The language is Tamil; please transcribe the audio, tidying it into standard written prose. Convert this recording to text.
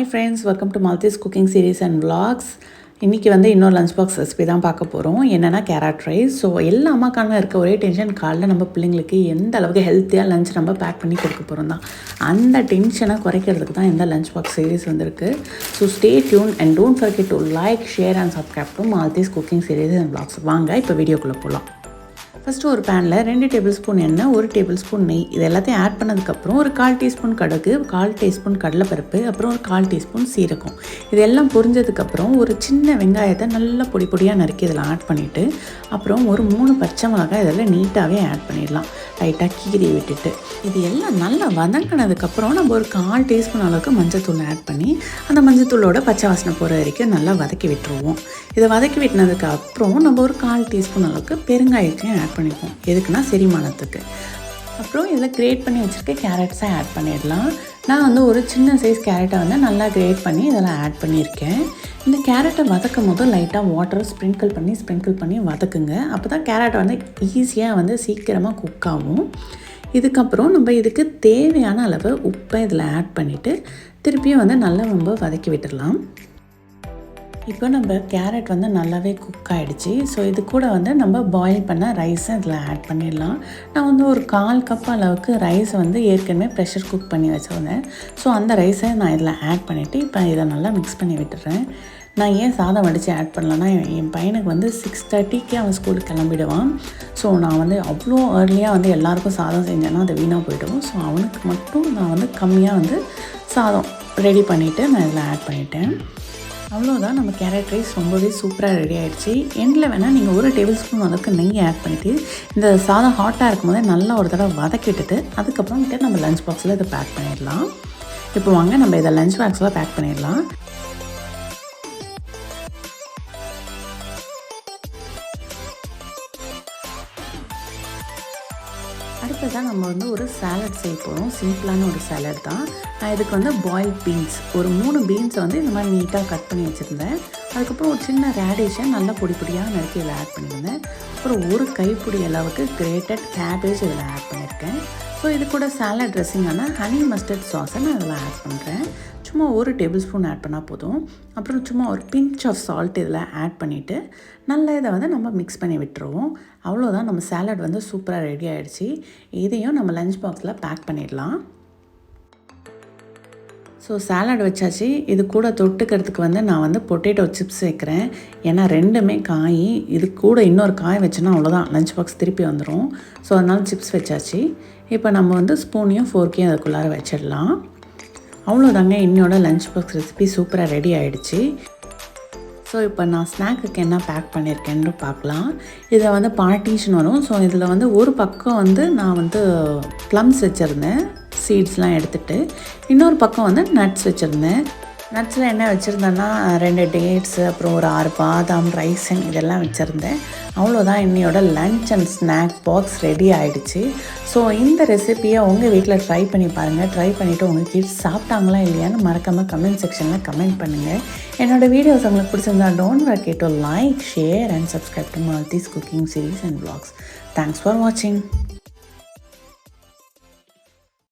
Hi friends, welcome to Malathys cooking series and vlogs. இன்றைக்கி இன்னொரு லஞ்ச் பாக்ஸ் ரெசிபி தான் பார்க்க போகிறோம். என்னென்னா கேரட் ரைஸ். ஸோ எல்லா அம்மாக்கான இருக்க ஒரே டென்ஷன் காலைல நம்ம பிள்ளைங்களுக்கு எந்த அளவுக்கு ஹெல்த்தியாக லஞ்ச் நம்ம பேக் பண்ணி கொடுக்க போகிறோம் தான். அந்த டென்ஷனை குறைக்கிறதுக்கு தான் இந்த லஞ்ச் பாக்ஸ் சீரிஸ் வந்திருக்கு. So stay tune and don't forget to like, share and subscribe to Malathys cooking series and vlogs. வாங்க இப்போ வீடியோக்குள்ளே போகலாம். ஃபஸ்ட்டு ஒரு பேனில் 2 டேபிள் ஸ்பூன் எண்ணெய், 1 டேபிள் ஸ்பூன் நெய் இது எல்லாத்தையும் ஆட் பண்ணதுக்கப்புறம் ஒரு 1/4 டீஸ்பூன் கடுகு, 1/4 டீஸ்பூன் கடலைப்பருப்பு, அப்புறம் ஒரு 1/4 டீஸ்பூன் சீரகம் இதெல்லாம் பொரிஞ்சதுக்கப்புறம் ஒரு சின்ன வெங்காயத்தை நல்லா பொடி பொடியாக நறுக்கி இதில் ஆட் பண்ணிவிட்டு அப்புறம் ஒரு 3 பச்சை மிளகாய் இதெல்லாம் நீட்டாகவே ஆட் பண்ணிடலாம். லைட்டாக கீரி விட்டுட்டு இது எல்லாம் நல்லா வதங்கினதுக்கப்புறம் நம்ம ஒரு 1/4 டீஸ்பூன் அளவுக்கு மஞ்சத்தூள் ஆட் பண்ணி அந்த மஞ்சத்தூளோட பச்சை வாசனை போகிற வரைக்கும் நல்லா வதக்கி விட்டுருவோம். இதை வதக்கி விட்டினதுக்கு அப்புறம் நம்ம ஒரு 1/4 டீஸ்பூன் அளவுக்கு பெருங்காயத்தையும் ஆட் பண்ணிப்போம். எதுக்குன்னா செரிமானத்துக்கு. அப்புறம் இதில் கிரேட் பண்ணி வச்சுருக்க கேரட்ஸை ஆட் பண்ணிடலாம். நான் ஒரு சின்ன சைஸ் கேரட்டை நல்லா கிரேட் பண்ணி இதெல்லாம் ஆட் பண்ணியிருக்கேன். இந்த கேரட்டை வதக்கும் போது லைட்டாக வாட்டரை ஸ்ப்ரிங்கிள் பண்ணி வதக்குங்க. அப்போ தான் கேரட்டை ஈஸியாக சீக்கிரமாக குக் ஆகும். இதுக்கப்புறம் நம்ம இதுக்கு தேவையான அளவு உப்பை இதில் ஆட் பண்ணிவிட்டு திருப்பியும் நல்லா நம்ம வதக்கி விட்டுடலாம். இப்போ நம்ம கேரட் நல்லாவே குக் ஆகிடுச்சு. ஸோ இது கூட நம்ம பாயில் பண்ண ரைஸை இதில் ஆட் பண்ணிடலாம். நான் ஒரு 1/4 கப் அளவுக்கு ரைஸ் ஏற்கனவே ப்ரெஷர் குக் பண்ணி வச்சுருந்தேன். ஸோ அந்த ரைஸை நான் இதில் ஆட் பண்ணிவிட்டு இப்போ இதை நல்லா மிக்ஸ் பண்ணி விட்டுறேன். நான் ஏன் சாதம் வடித்து ஆட் பண்ணலன்னா என் பையனுக்கு 6:30க்கு அவன் ஸ்கூலுக்கு கிளம்பிடுவான். ஸோ நான் அவ்வளோ ஏர்லியாக எல்லாருக்கும் சாதம் செஞ்சேன்னா அது வீணாக போய்டும். ஸோ அவனுக்கு மட்டும் நான் கம்மியாக சாதம் ரெடி பண்ணிவிட்டு நான் இதில் ஆட் பண்ணிட்டேன். அவ்வளோதான், நம்ம கேரட் ரைஸ் ரொம்பவே சூப்பராக ரெடி ஆகிடுச்சு. எண்டில் வேணால் நீங்கள் 1 டேபிள் ஸ்பூன் அளவுக்கு நெய் ஆட் பண்ணிவிட்டு இந்த சாதம் ஹாட்டாக இருக்கும் போதே நல்லா ஒரு தடவை வதக்கிட்டுட்டு அதுக்கப்புறமேட்டு நம்ம லஞ்ச் பாக்ஸில் இதை பேக் பண்ணிடலாம். இப்போ வாங்க நம்ம இதை லஞ்ச் பாக்ஸில் பேக் பண்ணிடலாம். அடுத்ததான் நம்ம ஒரு சாலட் செய்ய போகிறோம். சிம்பிளான ஒரு சாலட் தான். நான் இதுக்கு பாயில்ட் பீன்ஸ் ஒரு 3 பீன்ஸை இந்த மாதிரி நீட்டாக கட் பண்ணி வச்சுருந்தேன். அதுக்கப்புறம் ஒரு சின்ன ரேடிஷை நல்லா பொடி பொடியாக நறுக்கி இதில் ஆட் பண்ணியிருந்தேன். அப்புறம் ஒரு கைப்பிடி அளவுக்கு கிரேட்டட் கேபேஜ் இதில் ஆட் பண்ணியிருக்கேன். ஸோ இது கூட சாலட் ட்ரெஸ்ஸிங்கான ஹனி மஸ்டர்ட் சாஸை நான் இதில் ஆட் பண்ணுறேன். சும்மா 1 டேபிள் ஸ்பூன் ஆட் பண்ணால் போதும். அப்புறம் சும்மா ஒரு பிஞ்ச் ஆஃப் சால்ட் இதில் ஆட் பண்ணிவிட்டு நல்லா இதை நம்ம மிக்ஸ் பண்ணி விட்டுருவோம். அவ்வளோதான், நம்ம சாலட் சூப்பராக ரெடி ஆகிடுச்சு. இதையும் நம்ம லஞ்ச் பாக்ஸில் பேக் பண்ணிடலாம். ஸோ சாலட் வச்சாச்சு. இது கூட தொட்டுக்கிறதுக்கு நான் பொட்டேட்டோ சிப்ஸ் வைக்கிறேன். ஏன்னா 2மே காய். இது கூட இன்னொரு காய் வச்சோன்னா அவ்வளோதான், லஞ்ச் பாக்ஸ் திருப்பி வந்துடும். ஸோ அதனால் சிப்ஸ் வச்சாச்சு. இப்போ நம்ம ஸ்பூனையும் ஃபோர்க்கையும் அதுக்குள்ளார வச்சிடலாம். அவ்வளோதாங்க, என்னோட லஞ்ச் பாக்ஸ் ரெசிபி சூப்பராக ரெடி ஆகிடுச்சு. ஸோ இப்போ நான் ஸ்நாக்குக்கு என்ன பேக் பண்ணியிருக்கேன்னு பார்க்கலாம். இதை பார்ட்டிஷன் வரும். ஸோ இதில் ஒரு பக்கம் நான் ப்ளம்ஸ் வச்சுருந்தேன், சீட்ஸ்லாம் எடுத்துகிட்டு. இன்னொரு பக்கம் நட்ஸ் வச்சுருந்தேன். நட்ஸில் என்ன வச்சுருந்தேன்னா 2 டேட்ஸு, அப்புறம் ஒரு 6 பாதாம், ரைசன் இதெல்லாம் வச்சுருந்தேன். அவ்வளோதான், என்னையோட lunch and snack box ready ஆகிடுச்சு. ஸோ இந்த ரெசிப்பியை உங்கள் வீட்டில் ட்ரை பண்ணி பாருங்கள். ட்ரை பண்ணிவிட்டு உங்கள் கிட்ஸ் சாப்பிட்டாங்களா இல்லையான்னு மறக்காமல் கமெண்ட் செக்ஷனில் கமெண்ட் பண்ணுங்கள். என்னோடய வீடியோஸ் உங்களுக்கு பிடிச்சிருந்தா don't forget to like, share and subscribe to Malathys cooking series and vlogs. Thanks for watching.